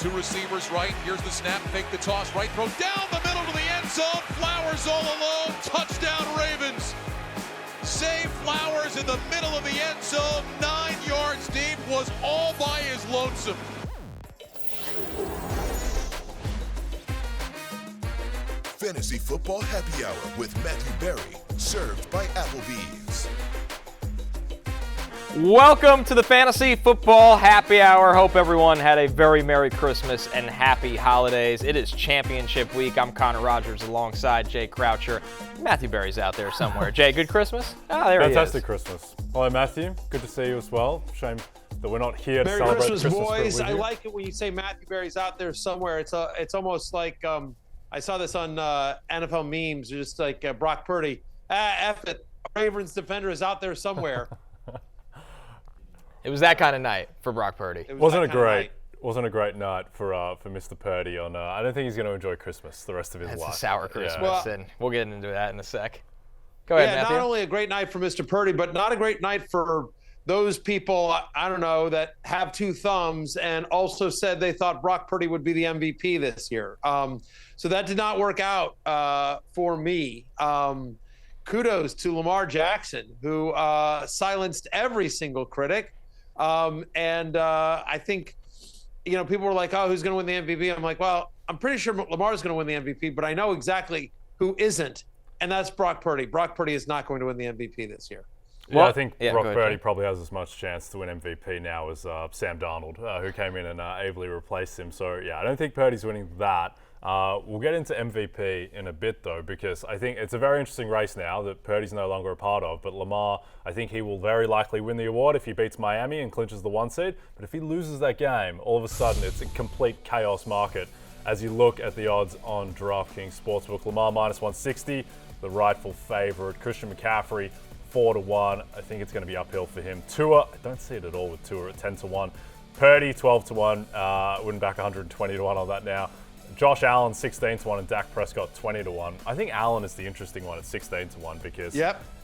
Two receivers right. Here's the snap. Fake the toss. Right throw down the middle to the end zone. Flowers all alone. Touchdown Ravens. Save Flowers in the middle of the end zone. 9 yards deep. Was all by his lonesome. Fantasy Football Happy Hour with Matthew Berry, served by Applebee's. Welcome to the Fantasy Football Happy Hour. Hope everyone had a very Merry Christmas and Happy Holidays. It is Championship Week. I'm Connor Rogers alongside Jay Croucher. Matthew Berry's out there somewhere. Jay, good Christmas? Oh, there he is. Fantastic Christmas. Hello, Matthew. Good to see you as well. Shame that we're not here to celebrate Christmas boys. with you. I like it when you say Matthew Berry's out there somewhere. It's almost like I saw this on NFL memes, just like Brock Purdy. F it, Ravens defender is out there somewhere. It was that kind of night for Brock Purdy. Wasn't a great night for Mr. Purdy. I don't think he's going to enjoy Christmas the rest of his life. That's a sour Christmas, Well, and we'll get into that in a sec. Go ahead, Matthew. Not only a great night for Mr. Purdy, but not a great night for those people, I don't know, that have two thumbs and also said they thought Brock Purdy would be the MVP this year. So that did not work out for me. Kudos to Lamar Jackson, who silenced every single critic. I think, people were like, oh, who's going to win the MVP? I'm like, well, I'm pretty sure Lamar's going to win the MVP, but I know exactly who isn't, and that's Brock Purdy. Brock Purdy is not going to win the MVP this year. Yeah, I think Brock Purdy probably has as much chance to win MVP now as Sam Darnold, who came in and ably replaced him. So, yeah, I don't think Purdy's winning that. We'll get into MVP in a bit, though, because I think it's a very interesting race now that Purdy's no longer a part of. But Lamar, I think he will very likely win the award if he beats Miami and clinches the 1 seed. But if he loses that game, all of a sudden it's a complete chaos market as you look at the odds on DraftKings Sportsbook. Lamar minus 160, the rightful favorite. Christian McCaffrey 4-1. I think it's going to be uphill for him. Tua, I don't see it at all with Tua at 10-1. Purdy 12-1. Wouldn't back 120-1 on that now. Josh Allen 16-1 and Dak Prescott 20-1. I think Allen is the interesting one at 16-1 because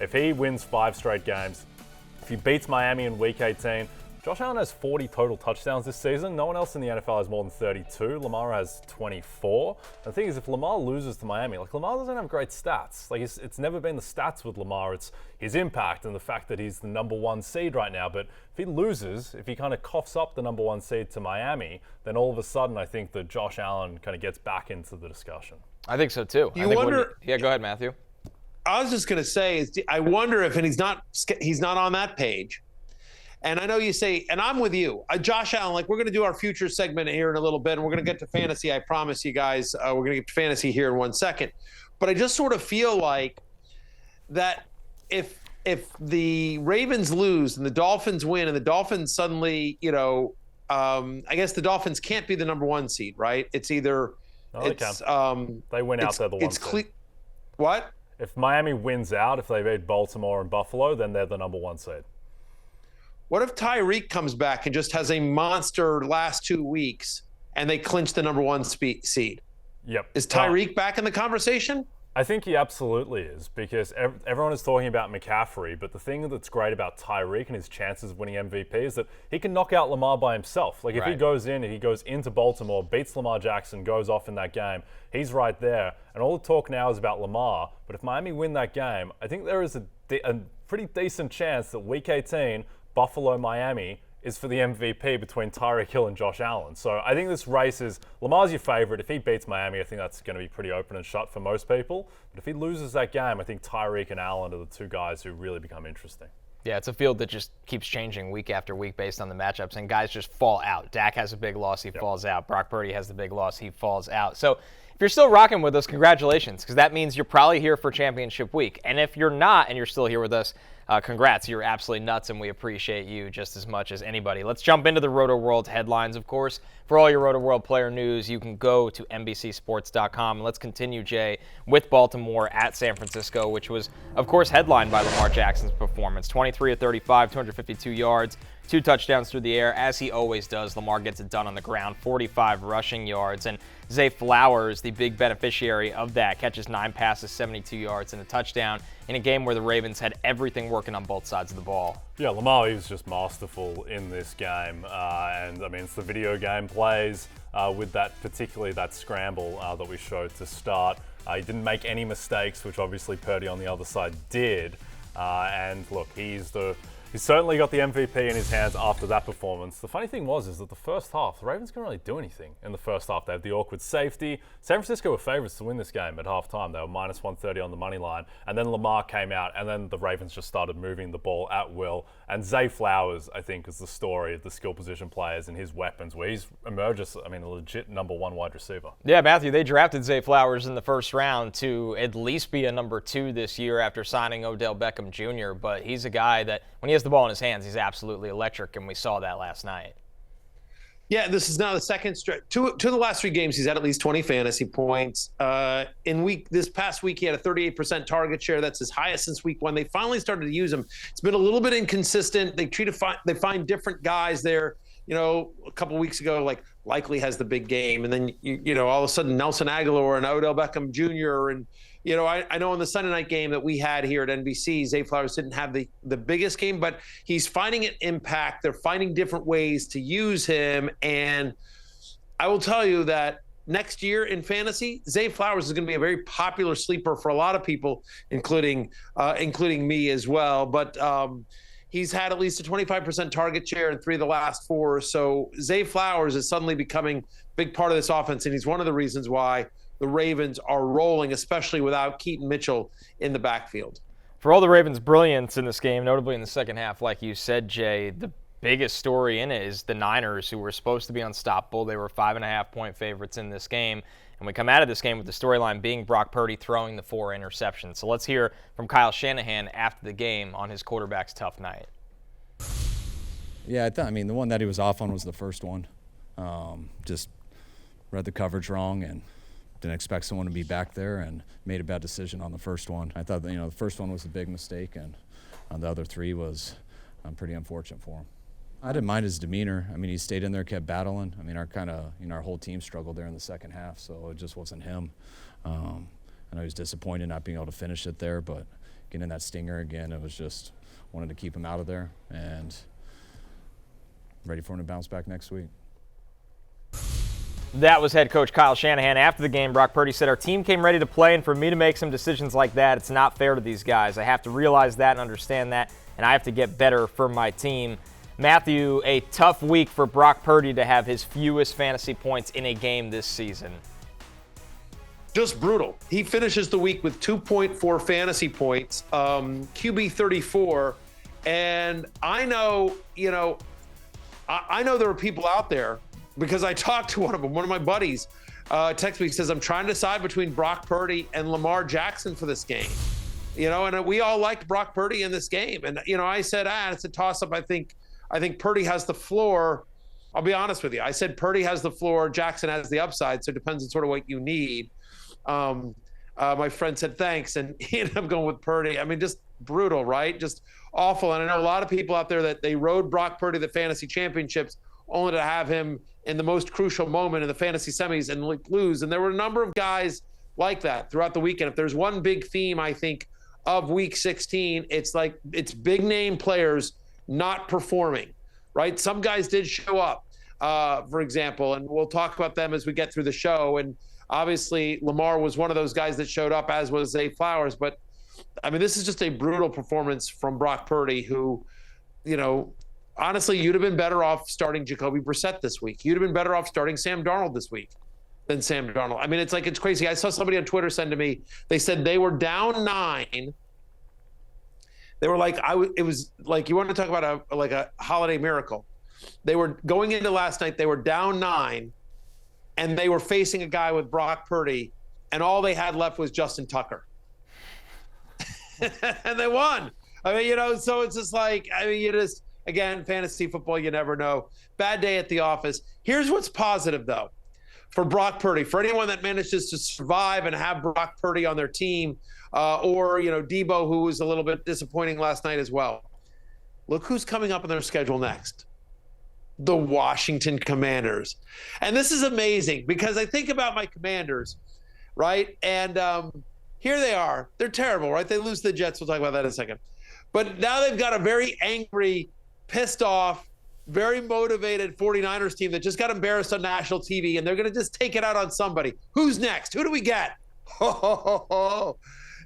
if he wins 5 straight games, if he beats Miami in Week 18, Josh Allen has 40 total touchdowns this season. No one else in the NFL has more than 32. Lamar has 24. The thing is, if Lamar loses to Miami, Lamar doesn't have great stats. It's never been the stats with Lamar. It's his impact and the fact that he's the number 1 seed right now. But if he loses, if he kind of coughs up the number 1 seed to Miami, then all of a sudden I think that Josh Allen kind of gets back into the discussion. I think so too. You wonder? Go ahead, Matthew. I was just going to say, I wonder if, and he's not on that page. And I know you say, and I'm with you, Josh Allen, we're going to do our future segment here in a little bit, and we're going to get to fantasy. I promise you guys, we're going to get to fantasy here in 1 second. But I just sort of feel like that if the Ravens lose and the Dolphins win and the Dolphins suddenly, I guess the Dolphins can't be the number 1 seed, right? It's either they win out, they're the 1 seed. What? If Miami wins out, if they beat Baltimore and Buffalo, then they're the number 1 seed. What if Tyreek comes back and just has a monster last 2 weeks and they clinch the number 1 seed? Yep. Is Tyreek back in the conversation? I think he absolutely is because everyone is talking about McCaffrey, but the thing that's great about Tyreek and his chances of winning MVP is that he can knock out Lamar by himself. If he goes into Baltimore, beats Lamar Jackson, goes off in that game, he's right there. And all the talk now is about Lamar, but if Miami win that game, I think there is a pretty decent chance that Week 18, Buffalo, Miami, is for the MVP between Tyreek Hill and Josh Allen. So I think this race is, Lamar's your favorite. If he beats Miami, I think that's going to be pretty open and shut for most people. But if he loses that game, I think Tyreek and Allen are the 2 guys who really become interesting. Yeah, it's a field that just keeps changing week after week based on the matchups, and guys just fall out. Dak has a big loss, he falls out. Brock Purdy has the big loss, he falls out. So if you're still rocking with us, congratulations, because that means you're probably here for championship week. And if you're not and you're still here with us, congrats. You're absolutely nuts, and we appreciate you just as much as anybody. Let's jump into the Rotoworld headlines, of course. For all your Rotoworld player news, you can go to NBCSports.com. Let's continue, Jay, with Baltimore at San Francisco, which was, of course, headlined by Lamar Jackson's performance. 23 of 35, 252 yards, 2 touchdowns through the air, as he always does. Lamar gets it done on the ground, 45 rushing yards. And Zay Flowers, the big beneficiary of that, catches 9 passes, 72 yards, and a touchdown in a game where the Ravens had everything working on both sides of the ball. Yeah, Lamar, he was just masterful in this game. And I mean, it's the video game plays with particularly that scramble that we showed to start. He didn't make any mistakes, which obviously Purdy on the other side did. And look, he's certainly got the MVP in his hands after that performance. The funny thing is that the first half, the Ravens couldn't really do anything in the first half. They had the awkward safety. San Francisco were favorites to win this game at halftime. They were minus 130 on the money line. And then Lamar came out, and then the Ravens just started moving the ball at will. And Zay Flowers, I think, is the story of the skill position players and his weapons, where he's emerged as, a legit number one wide receiver. Yeah, Matthew, they drafted Zay Flowers in the first round to at least be a number 2 this year after signing Odell Beckham Jr., but he's a guy that, when he has the ball in his hands, he's absolutely electric, and we saw that last night. Yeah, this is now the second stretch. Two of the last 3 games, he's had at least 20 fantasy points. This past week, he had a 38% target share. That's his highest since week 1. They finally started to use him. It's been a little bit inconsistent. They find different guys there. A couple weeks ago, Likely has the big game, and then all of a sudden Nelson Aguilar and Odell Beckham Jr. and I know in the Sunday night game that we had here at NBC, Zay Flowers didn't have the biggest game, but he's finding an impact. They're finding different ways to use him. And I will tell you that next year in fantasy, Zay Flowers is going to be a very popular sleeper for a lot of people, including me as well. But he's had at least a 25% target share in 3 of the last 4. So Zay Flowers is suddenly becoming a big part of this offense, and he's one of the reasons why the Ravens are rolling, especially without Keaton Mitchell in the backfield. For all the Ravens' brilliance in this game, notably in the second half, like you said, Jay, the biggest story in it is the Niners, who were supposed to be unstoppable. They were 5.5-point favorites in this game. And we come out of this game with the storyline being Brock Purdy throwing the 4 interceptions. So let's hear from Kyle Shanahan after the game on his quarterback's tough night. Yeah, the one that he was off on was the first one. Just read the coverage wrong and didn't expect someone to be back there and made a bad decision on the first one. I thought the first one was a big mistake, and the other 3 was pretty unfortunate for him. I didn't mind his demeanor. He stayed in there, kept battling. Our whole team struggled there in the second half, so it just wasn't him. I know he was disappointed not being able to finish it there, but getting that stinger again, it was just wanted to keep him out of there and ready for him to bounce back next week. That was head coach Kyle Shanahan. After the game, Brock Purdy said, "Our team came ready to play, and for me to make some decisions like that, it's not fair to these guys. I have to realize that and understand that, and I have to get better for my team." Matthew, a tough week for Brock Purdy to have his fewest fantasy points in a game this season. Just brutal. He finishes the week with 2.4 fantasy points, QB 34, and I know there are people out there, because I talked to one of them. One of my buddies texted me, says, "I'm trying to decide between Brock Purdy and Lamar Jackson for this game." And we all liked Brock Purdy in this game. And, I said, it's a toss-up. I think Purdy has the floor. I'll be honest with you. I said Purdy has the floor. Jackson has the upside. So it depends on sort of what you need. My friend said, thanks. And he ended up going with Purdy. Just brutal, right? Just awful. And I know a lot of people out there that they rode Brock Purdy the fantasy championships only to have him in the most crucial moment in the fantasy semis and lose. And there were a number of guys like that throughout the weekend. If there's one big theme, I think, of week 16, it's big name players not performing, right? Some guys did show up, for example, and we'll talk about them as we get through the show. And obviously Lamar was one of those guys that showed up, as was Zay Flowers. But this is just a brutal performance from Brock Purdy, who, honestly, you'd have been better off starting Jacoby Brissett this week. You'd have been better off starting Sam Darnold this week than Sam Darnold. It's crazy. I saw somebody on Twitter send to me, they said they were down 9. They were like, it was like, you want to talk about a holiday miracle. They were going into last night, they were down 9, and they were facing a guy with Brock Purdy, and all they had left was Justin Tucker. And they won. So it's just again, fantasy football, you never know. Bad day at the office. Here's what's positive, though, for Brock Purdy. For anyone that manages to survive and have Brock Purdy on their team, or Debo, who was a little bit disappointing last night as well. Look who's coming up on their schedule next. The Washington Commanders. And this is amazing because I think about my Commanders, right? And here they are. They're terrible, right? They lose to the Jets. We'll talk about that in a second. But now they've got a very angry, pissed off, very motivated 49ers team that just got embarrassed on national TV, and they're going to just take it out on somebody. Who's next? Who do we get?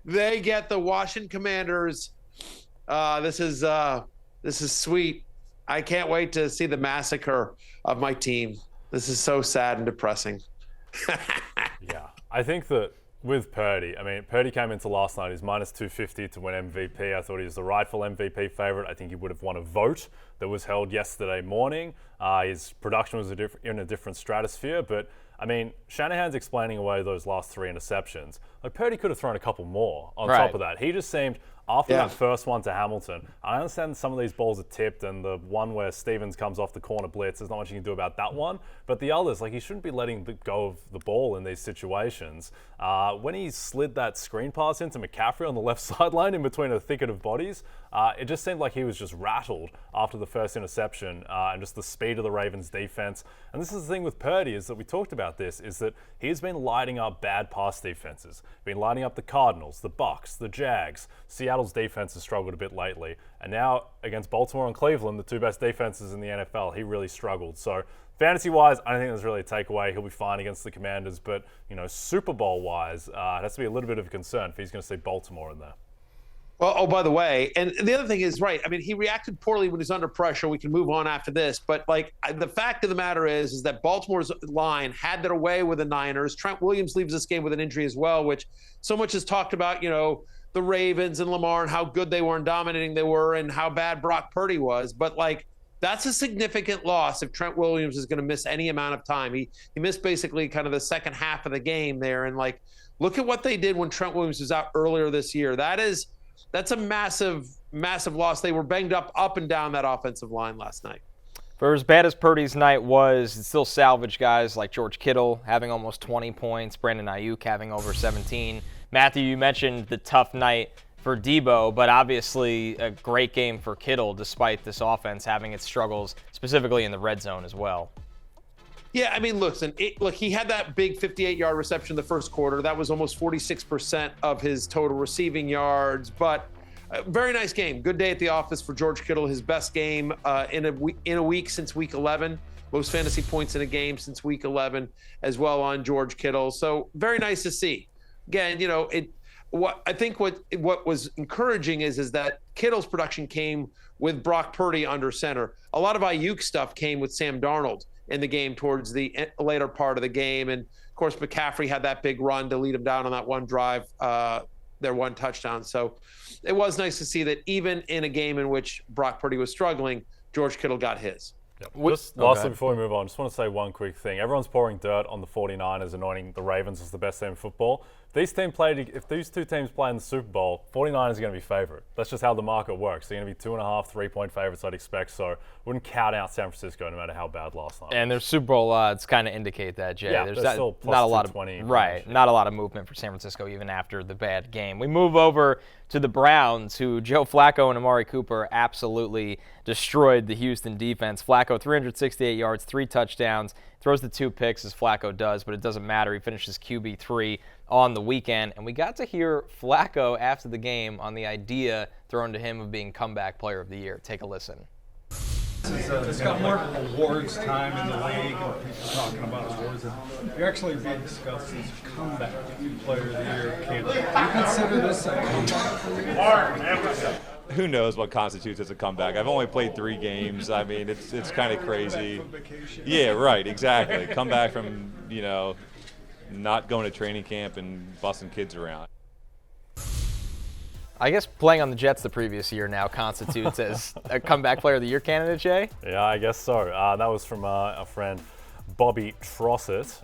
They get the Washington Commanders. This is sweet. I can't wait to see the massacre of my team. This is so sad and depressing. Yeah, I think that with Purdy, I mean, Purdy came into last night. He's minus 250 to win MVP. I thought he was the rightful MVP favorite. I think he would have won a vote that was held yesterday morning. His production was in a different stratosphere, but I mean, Shanahan's explaining away those last 3 interceptions. Like, Purdy could have thrown a couple more on top of that. He just seemed, after that first one to Hamilton, I understand some of these balls are tipped, and the one where Stevens comes off the corner blitz, there's not much you can do about that one. But the others, like, he shouldn't be letting go of the ball in these situations. When he slid that screen pass into McCaffrey on the left sideline in between a thicket of bodies, it just seemed like he was just rattled after the first interception, and just the speed of the Ravens defense. And this is the thing with Purdy, is that we talked about this, is that he's been lighting up bad pass defenses. Been lighting up the Cardinals, the Bucks, the Jags. Seattle's defense has struggled a bit lately. And now against Baltimore and Cleveland, the 2 best defenses in the NFL, he really struggled. So fantasy-wise, I don't think there's really a takeaway. He'll be fine against the Commanders. But, you know, Super Bowl-wise, it has to be a little bit of a concern if he's going to see Baltimore in there. Well, oh, by the way, and the other thing is, right, I mean, he reacted poorly when he's under pressure. We can move on after this. But, like, the fact of the matter is that Baltimore's line had their way with the Niners. Trent Williams leaves this game with an injury as well, which so much is talked about, you know, the Ravens and Lamar and how good they were and dominating they were and how bad Brock Purdy was. But, like, that's a significant loss if Trent Williams is going to miss any amount of time. He missed basically kind of the second half of the game there. And, like, look at what they did when Trent Williams was out earlier this year. That's a massive, massive loss. They were banged up and down that offensive line last night. For as bad as Purdy's night was, it's still salvage guys like George Kittle having almost 20 points, Brandon Ayuk having over 17. Matthew, you mentioned the tough night for Debo, but obviously a great game for Kittle despite this offense having its struggles, specifically in the red zone as well. Yeah, I mean, listen, he had that big 58-yard reception in the first quarter. That was almost 46% of his total receiving yards. But very nice game. Good day at the office for George Kittle. His best game in a week since Week 11. Most fantasy points in a game since Week 11 as well on George Kittle. So very nice to see. Again, you know, what was encouraging is that Kittle's production came with Brock Purdy under center. A lot of Ayuk stuff came with Sam Darnold in the game towards the later part of the game. And, of course, McCaffrey had that big run to lead him down on that one drive, their one touchdown. So it was nice to see that even in a game in which Brock Purdy was struggling, George Kittle got his. Yep. Just lastly, before we move on, just want to say one quick thing. Everyone's pouring dirt on the 49ers, anointing the Ravens as the best team in football. If these two teams play in the Super Bowl, 49ers are going to be favourite. That's just how the market works. They're going to be 2.5, 3-point favourites, I'd expect. So wouldn't count out San Francisco no matter how bad last night. And their Super Bowl odds kind of indicate that, Jay. Yeah, there's still plus not a lot of 220. right, not a lot of movement for San Francisco even after the bad game. We move over to the Browns, who Joe Flacco and Amari Cooper absolutely destroyed the Houston defense. Flacco 368 yards, 3 touchdowns, throws the 2 picks as Flacco does, but it doesn't matter. He finishes QB3 on the weekend, and we got to hear Flacco after the game on the idea thrown to him of being comeback player of the year. Take a listen. It's got more awards time in the league and people talking about awards, and you're actually being discussed as comeback player of the year candidate. Do you consider this a comeback? Who knows what constitutes as a comeback? I've only played 3 games. I mean, it's kind of crazy. Yeah, right, exactly. Come back from, you know, not going to training camp and busting kids around. I guess playing on the Jets the previous year now constitutes as a comeback player of the year candidate, Jay? Yeah, I guess so. That was from our friend Bobby Trossett,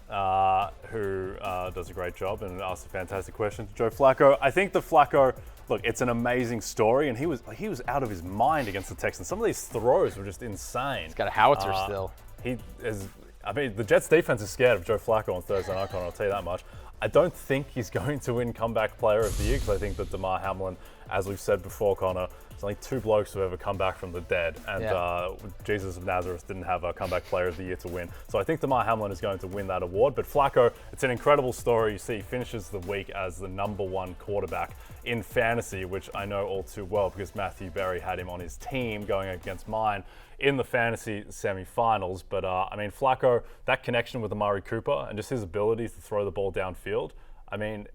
who does a great job and asked a fantastic question to Joe Flacco. I think the Flacco, look, it's an amazing story, and he was out of his mind against the Texans. Some of these throws were just insane. He's got a howitzer still. The Jets defense is scared of Joe Flacco on Thursday night, I'll tell you that much. I don't think he's going to win comeback player of the year because I think that Damar Hamlin as we've said before, Connor, there's only 2 blokes who have ever come back from the dead, and Jesus of Nazareth didn't have a comeback player of the year to win. So I think Damar Hamlin is going to win that award. But Flacco, it's an incredible story. You see, he finishes the week as the #1 quarterback in fantasy, which I know all too well because Matthew Berry had him on his team going against mine in the fantasy semifinals. But I mean, Flacco, that connection with Amari Cooper and just his ability to throw the ball downfield. I mean,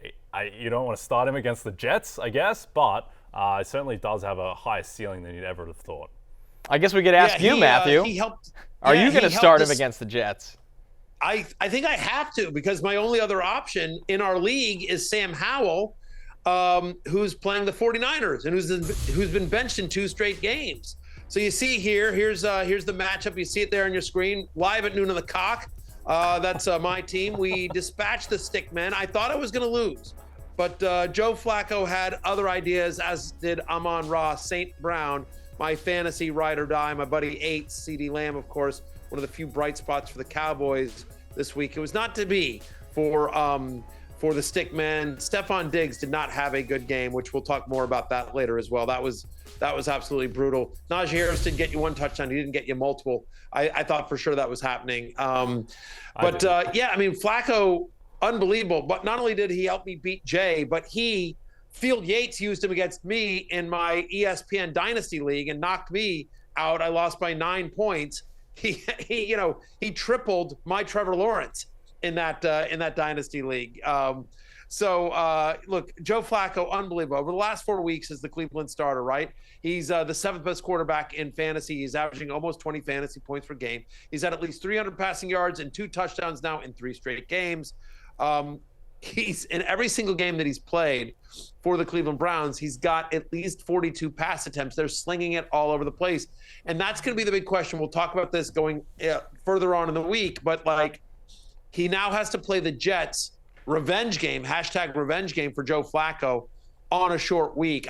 you don't want to start him against the Jets, I guess, but it certainly does have a higher ceiling than you'd ever have thought. I guess we could ask you, Matthew. He helped. Are you going to start him against the Jets? I think I have to, because my only other option in our league is Sam Howell, who's playing the 49ers and who's been benched in 2 straight games. So you see here's the matchup. You see it there on your screen, live at noon on the cock. That's my team. We dispatched the stick men. I thought I was going to lose, but Joe Flacco had other ideas, as did Amon-Ra St. Brown, my fantasy ride or die. My buddy 8, CeeDee Lamb, of course, one of the few bright spots for the Cowboys this week. It was not to be for the stick men. Stephon Diggs did not have a good game, which we'll talk more about that later as well. That was absolutely brutal. Najee Harris didn't get you 1 touchdown. He didn't get you multiple. I thought for sure that was happening. I mean, Flacco, unbelievable. But not only did he help me beat Jay, but Field Yates used him against me in my ESPN Dynasty League and knocked me out. I lost by 9 points. He tripled my Trevor Lawrence in that Dynasty League. Look, Joe Flacco, unbelievable. Over the last 4 weeks as the Cleveland starter, right? He's the 7th best quarterback in fantasy. He's averaging almost 20 fantasy points per game. He's had at least 300 passing yards and 2 touchdowns now in 3 straight games. He's in every single game that he's played for the Cleveland Browns, he's got at least 42 pass attempts. They're slinging it all over the place. And that's going to be the big question. We'll talk about this going further on in the week, but he now has to play the Jets revenge game, #revenge game for Joe Flacco on a short week.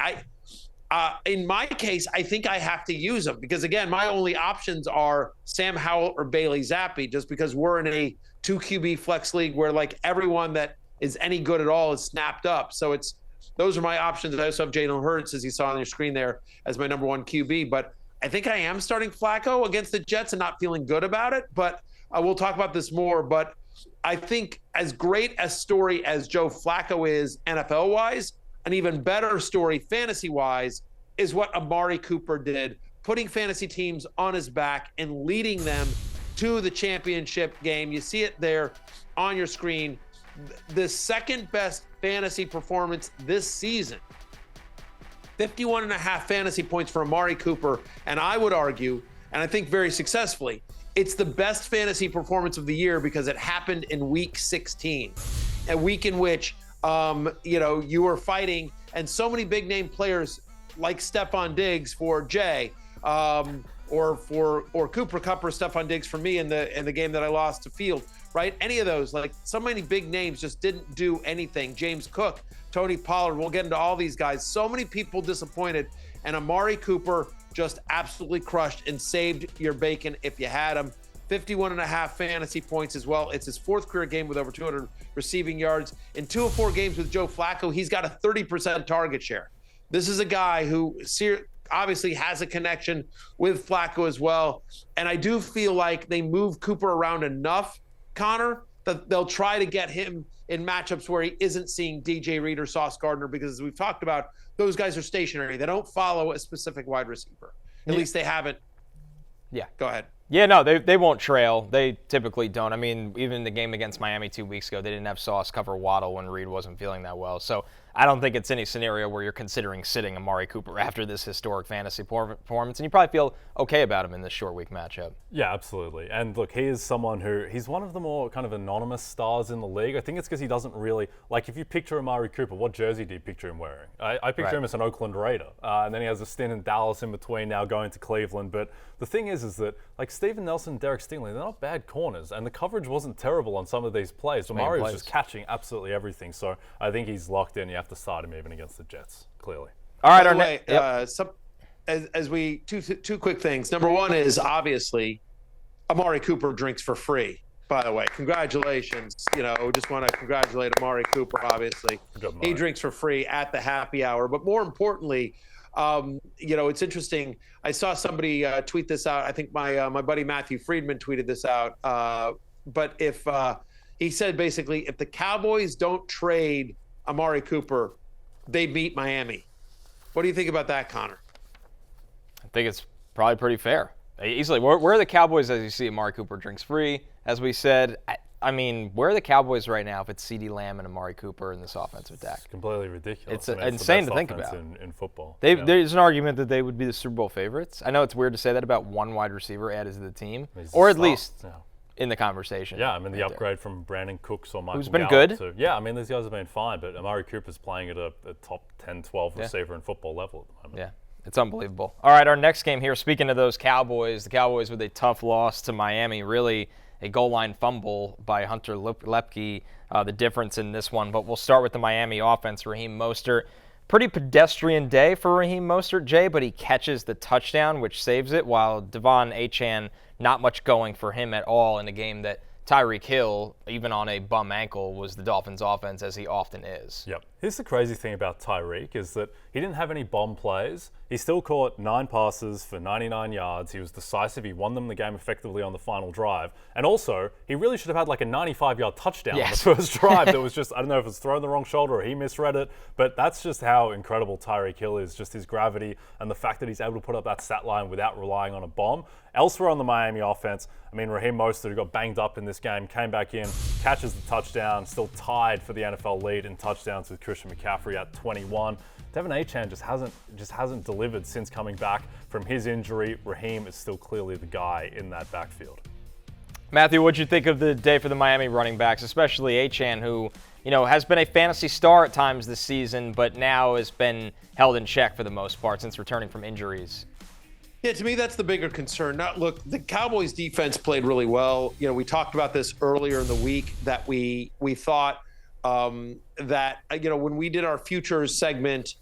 In my case, I think I have to use him because, again, my only options are Sam Howell or Bailey Zappi, just because we're in a 2 QB flex league where everyone that is any good at all is snapped up. So those are my options. I also have Jalen Hurts, as you saw on your screen there, as my #1 QB. But I think I am starting Flacco against the Jets and not feeling good about it. But we'll talk about this more. But I think as great a story as Joe Flacco is NFL-wise, an even better story fantasy-wise is what Amari Cooper did, putting fantasy teams on his back and leading them to the championship game. You see it there on your screen. The second best fantasy performance this season. 51.5 fantasy points for Amari Cooper. And I would argue, and I think very successfully, it's the best fantasy performance of the year because it happened in week 16, a week in which, you were fighting, and so many big name players like Stephon Diggs for Jay, or Cooper Kupp or Stephon Diggs for me in the game that I lost to Field, right? Any of those, so many big names just didn't do anything. James Cook, Tony Pollard, we'll get into all these guys. So many people disappointed, and Amari Cooper just absolutely crushed and saved your bacon if you had him. 51.5 fantasy points as well. It's his 4th career game with over 200 receiving yards. In 2 of 4 games with Joe Flacco, he's got a 30% target share. This is a guy who obviously has a connection with Flacco as well. And I do feel like they move Cooper around enough, Connor, that they'll try to get him in matchups where he isn't seeing DJ Reed or Sauce Gardner, because as we've talked about, those guys are stationary. They don't follow a specific wide receiver. At least they haven't. Yeah. Go ahead. Yeah, no, they won't trail. They typically don't. I mean, even in the game against Miami 2 weeks ago, they didn't have Sauce cover Waddle when Reed wasn't feeling that well. So I don't think it's any scenario where you're considering sitting Amari Cooper after this historic fantasy performance, and you probably feel okay about him in this short week matchup. Yeah, absolutely. And look, he is someone he's one of the more kind of anonymous stars in the league. I think it's because he doesn't really, if you picture Amari Cooper, what jersey do you picture him wearing? I picture him as an Oakland Raider. And then he has a stint in Dallas in between, now going to Cleveland. But the thing is that, Steven Nelson and Derek Stingley, they're not bad corners, and the coverage wasn't terrible on some of these plays. Amari was just catching absolutely everything. So I think he's locked in. You have to start him even against the Jets, clearly. All right, two quick things. Number one is obviously Amari Cooper drinks for free. by the way. Congratulations. Just want to congratulate Amari Cooper, obviously. He drinks for free at the happy hour. But more importantly, it's interesting. I saw somebody tweet this out. I think my buddy Matthew Friedman tweeted this out. But if he said basically, if the Cowboys don't trade Amari Cooper, they beat Miami. What do you think about that, Connor? I think it's probably pretty fair. Easily. Where are the Cowboys as you see Amari Cooper drinks free? As we said, I mean, where are the Cowboys right now if it's CeeDee Lamb and Amari Cooper in this offensive attack? It's completely ridiculous. It's insane to think about. In football. There's an argument that they would be the Super Bowl favorites. I know it's weird to say that about one wide receiver added to the team, or at least in the conversation. Yeah, I mean, the upgrade from Brandon Cooks or Michael who's been Gallup good. Yeah, I mean, these guys have been fine, but Amari Cooper's playing at a top 10, 12 receiver in football level at the moment. Yeah. It's unbelievable. All right, our next game here, speaking of those Cowboys, the Cowboys with a tough loss to Miami, really a goal line fumble by Hunter Lepke, the difference in this one. But we'll start with the Miami offense. Raheem Mostert, pretty pedestrian day for Raheem Mostert, Jay, but he catches the touchdown, which saves it, while Devon Achane, not much going for him at all in a game that Tyreek Hill, even on a bum ankle, was the Dolphins' offense, as he often is. Yep. Here's the crazy thing about Tyreek is that he didn't have any bomb plays. He still caught 9 passes for 99 yards. He was decisive. He won them the game effectively on the final drive. And also, he really should have had like a 95-yard touchdown on the first drive that was just, I don't know if it's thrown the wrong shoulder or he misread it, but that's just how incredible Tyreek Hill is, just his gravity and the fact that he's able to put up that stat line without relying on a bomb. Elsewhere on the Miami offense, I mean, Raheem Mostert, who got banged up in this game, came back in, catches the touchdown, still tied for the NFL lead in touchdowns with Christian McCaffrey at 21. Devon Achane just hasn't delivered since coming back from his injury. Raheem is still clearly the guy in that backfield. Matthew, what'd you think of the day for the Miami running backs, especially Achane, who has been a fantasy star at times this season, but now has been held in check for the most part since returning from injuries? Yeah, to me, that's the bigger concern. Now, look, the Cowboys' defense played really well. We talked about this earlier in the week that we thought that when we did our futures segment,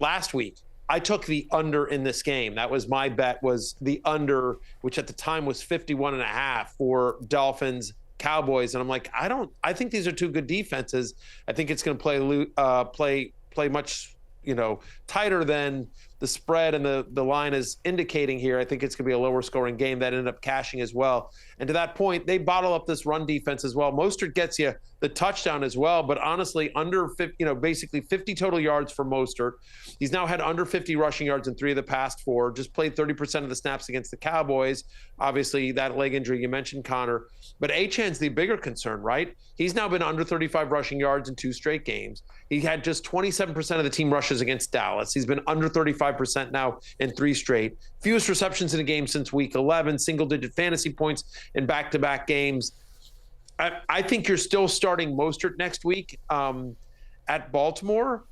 last week, I took the under in this game. That was my bet, was the under, which at the time was 51.5 for Dolphins Cowboys, and I'm like, I think these are two good defenses. I think it's going to play much tighter than the spread and the line is indicating here. I think it's going to be a lower scoring game. That ended up cashing as well. And to that point, they bottle up this run defense as well. Mostert gets you the touchdown as well, but honestly, under 50, basically 50 total yards for Mostert. He's now had under 50 rushing yards in 3 of the past 4, just played 30% of the snaps against the Cowboys. Obviously, that leg injury you mentioned, Connor. But Achane's the bigger concern, right? He's now been under 35 rushing yards in 2 straight games. He had just 27% of the team rushes against Dallas. He's been under 35% now in 3 straight. Fewest receptions in a game since week 11, single-digit fantasy points in back-to-back games. I think you're still starting Mostert next week at Baltimore,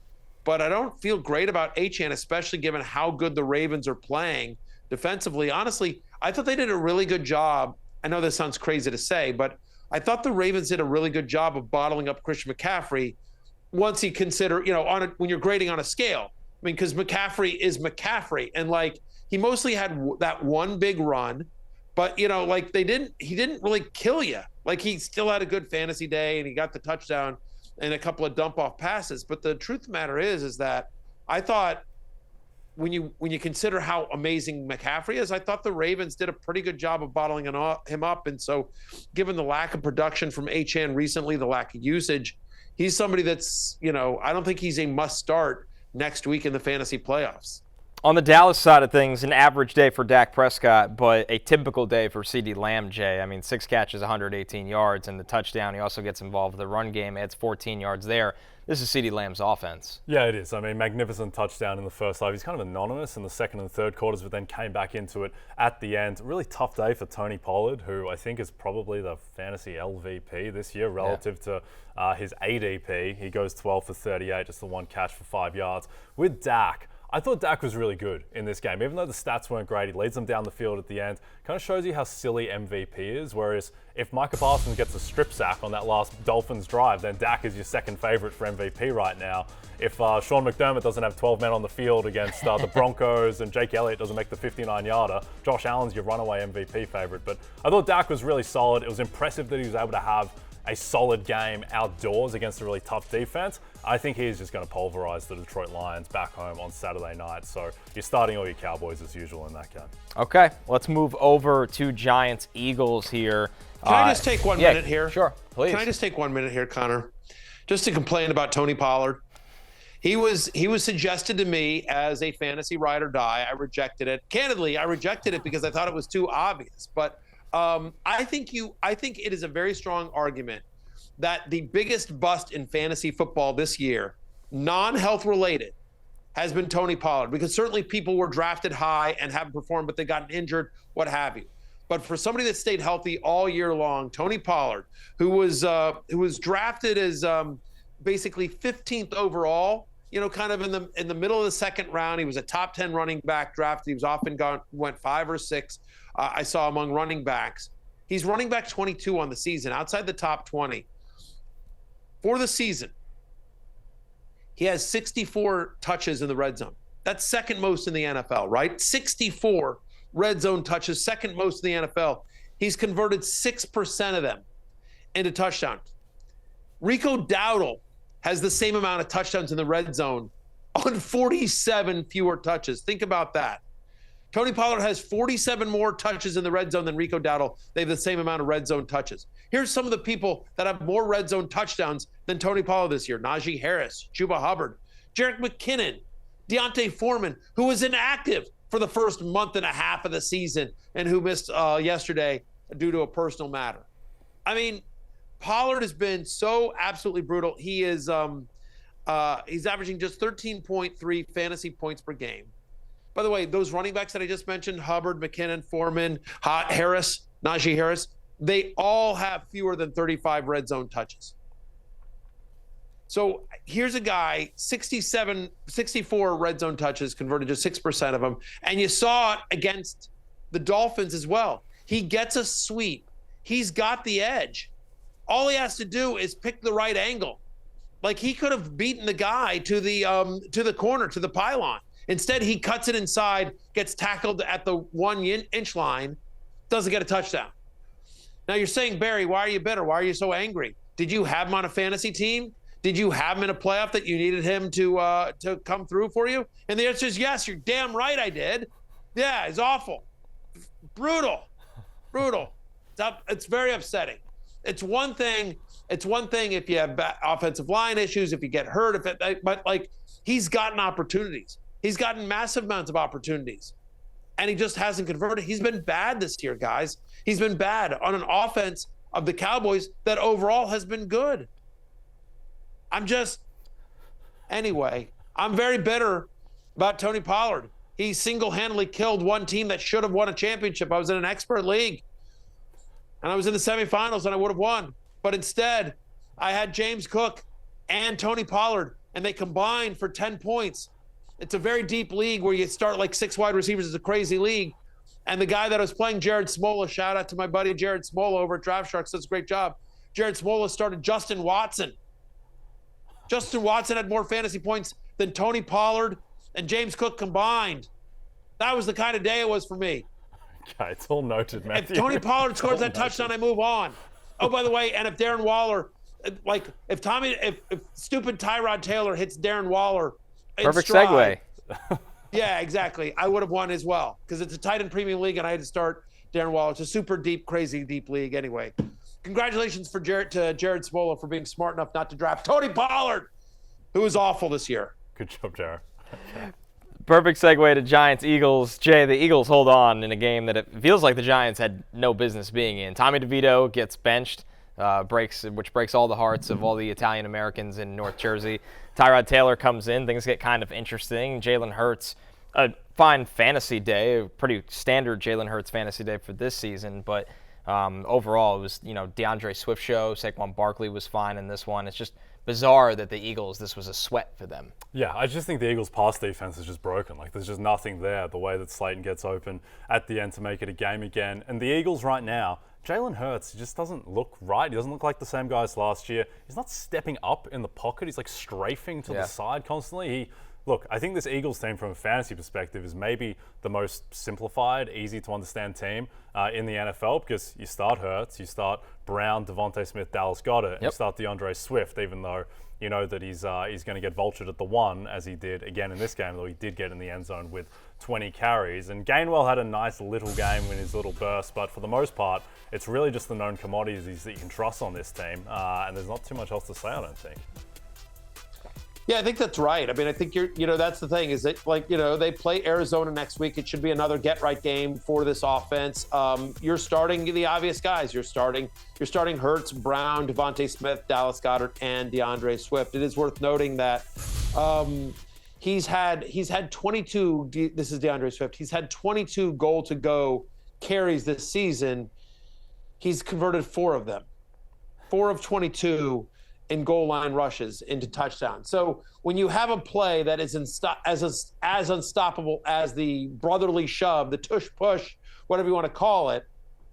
but I don't feel great about Achane, especially given how good the Ravens are playing defensively. Honestly, I thought they did a really good job. I know this sounds crazy to say, but I thought the Ravens did a really good job of bottling up Christian McCaffrey once you consider, when you're grading on a scale. I mean, because McCaffrey is McCaffrey, and he mostly had that one big run, but he didn't really kill you. He still had a good fantasy day, and he got the touchdown and a couple of dump off passes. But the truth of the matter is that I thought when you consider how amazing McCaffrey is, I thought the Ravens did a pretty good job of bottling him up. And so, given the lack of production from Achane recently, the lack of usage, he's somebody that's I don't think he's a must start next week in the fantasy playoffs. On the Dallas side of things, an average day for Dak Prescott, but a typical day for CeeDee Lamb, Jay. I mean, 6 catches, 118 yards, and the touchdown. He also gets involved with the run game, adds 14 yards there. This is CeeDee Lamb's offense. Yeah, it is. I mean, magnificent touchdown in the first half. He's kind of anonymous in the second and third quarters, but then came back into it at the end. A really tough day for Tony Pollard, who I think is probably the fantasy LVP this year relative to his ADP. He goes 12 for 38, just the 1 catch for 5 yards. With Dak, I thought Dak was really good in this game. Even though the stats weren't great, he leads them down the field at the end. Kind of shows you how silly MVP is, whereas if Micah Parsons gets a strip sack on that last Dolphins drive, then Dak is your second favorite for MVP right now. If Sean McDermott doesn't have 12 men on the field against the Broncos and Jake Elliott doesn't make the 59-yarder, Josh Allen's your runaway MVP favorite. But I thought Dak was really solid. It was impressive that he was able to have a solid game outdoors against a really tough defense. I think he's just going to pulverize the Detroit Lions back home on Saturday night. So you're starting all your Cowboys as usual in that game. Okay, let's move over to Giants-Eagles here. Can I just take 1 minute here? Sure, please. Can I just take 1 minute here, Connor? Just to complain about Tony Pollard. He was suggested to me as a fantasy ride or die. I rejected it. Candidly, I rejected it because I thought it was too obvious. But I think it is a very strong argument that the biggest bust in fantasy football this year, non-health related, has been Tony Pollard. Because certainly people were drafted high and haven't performed, but they got injured, what have you. But for somebody that stayed healthy all year long, Tony Pollard, who was drafted as basically 15th overall, kind of in the middle of the second round. He was a top 10 running back drafted. He was often went 5 or 6. I saw among running backs. He's running back 22 on the season, outside the top 20. For the season, he has 64 touches in the red zone. That's second most in the NFL, right? 64 red zone touches, second most in the NFL. He's converted 6% of them into touchdowns. Rico Dowdle has the same amount of touchdowns in the red zone on 47 fewer touches. Think about that. Tony Pollard has 47 more touches in the red zone than Rico Dowdle. They have the same amount of red zone touches. Here's some of the people that have more red zone touchdowns than Tony Pollard this year. Najee Harris, Chuba Hubbard, Jerick McKinnon, Deontay Foreman, who was inactive for the first month and a half of the season and who missed yesterday due to a personal matter. I mean, Pollard has been so absolutely brutal. He is he's averaging just 13.3 fantasy points per game. By the way, those running backs that I just mentioned, Hubbard, McKinnon, Foreman, Harris, Najee Harris, they all have fewer than 35 red zone touches. So here's a guy, 64 red zone touches, converted just 6% of them. And you saw it against the Dolphins as well. He gets a sweep. He's got the edge. All he has to do is pick the right angle. Like, he could have beaten the guy to the corner, to the pylon. Instead, he cuts it inside, gets tackled at the 1 inch line, doesn't get a touchdown. Now you're saying, Barry, why are you bitter? Why are you so angry? Did you have him on a fantasy team? Did you have him in a playoff that you needed him to come through for you? And the answer is yes. You're damn right I did. Yeah, it's awful. Brutal. It's very upsetting. It's one thing if you have offensive line issues, if you get hurt, but like, he's gotten opportunities. He's gotten massive amounts of opportunities, and he just hasn't converted. He's been bad this year, guys. He's been bad on an offense of the Cowboys that overall has been good. Anyway, I'm very bitter about Tony Pollard. He single-handedly killed one team that should have won a championship. I was in an expert league, and I was in the semifinals, and I would have won. But instead, I had James Cook and Tony Pollard, and they combined for 10 points. It's a very deep league where you start like 6 wide receivers. It's a crazy league. And the guy that was playing, Jared Smola, shout out to my buddy Jared Smola over at Draft Sharks, does a great job. Jared Smola started Justin Watson. Justin Watson had more fantasy points than Tony Pollard and James Cook combined. That was the kind of day it was for me. Okay, it's all noted, Matthew. If Tony Pollard scores that touchdown, I move on. Oh, by the way, and if Darren Waller, like if stupid Tyrod Taylor hits Darren Waller, perfect segue. Yeah, exactly. I would have won as well because it's a tight end premium league, and I had to start Darren Waller. It's a super deep, crazy deep league. Anyway, congratulations to Jared Smola for being smart enough not to draft Tony Pollard, who was awful this year. Good job, Jared. Perfect segue to Giants-Eagles. Jay, the Eagles hold on in a game that it feels like the Giants had no business being in. Tommy DeVito gets benched, which breaks all the hearts of all the Italian Americans in North Jersey. Tyrod Taylor comes in. Things get kind of interesting. Jalen Hurts, a fine fantasy day, a pretty standard Jalen Hurts fantasy day for this season, but Overall, it was, DeAndre Swift show. Saquon Barkley was fine in this one. It's just bizarre that the Eagles, this was a sweat for them. Yeah, I just think the Eagles' pass defense is just broken. Like, there's just nothing there. The way that Slayton gets open at the end to make it a game again. And the Eagles right now, Jalen Hurts, he just doesn't look right. He doesn't look like the same guy as last year. He's not stepping up in the pocket. He's like strafing to the side constantly. Look, I think this Eagles team from a fantasy perspective is maybe the most simplified, easy to understand team in the NFL, because you start Hurts, you start Brown, Devontae Smith, Dallas Goedert, and you start DeAndre Swift, even though you know that he's going to get vultured at the one, as he did again in this game, though he did get in the end zone with 20 carries. And Gainwell had a nice little game in his little burst, but for the most part, it's really just the known commodities that you can trust on this team, and there's not too much else to say, I don't think. Yeah, I think that's right. I mean, I think that's the thing is that, they play Arizona next week. It should be another get-right game for this offense. You're starting the obvious guys. You're starting Hurts, Brown, Devontae Smith, Dallas Goedert, and DeAndre Swift. It is worth noting that he's had 22. This is DeAndre Swift. He's had 22 goal-to-go carries this season. He's converted 4 of them. 4 of 22. In goal line rushes into touchdowns. So when you have a play that is as unstoppable as the brotherly shove, the tush push, whatever you want to call it,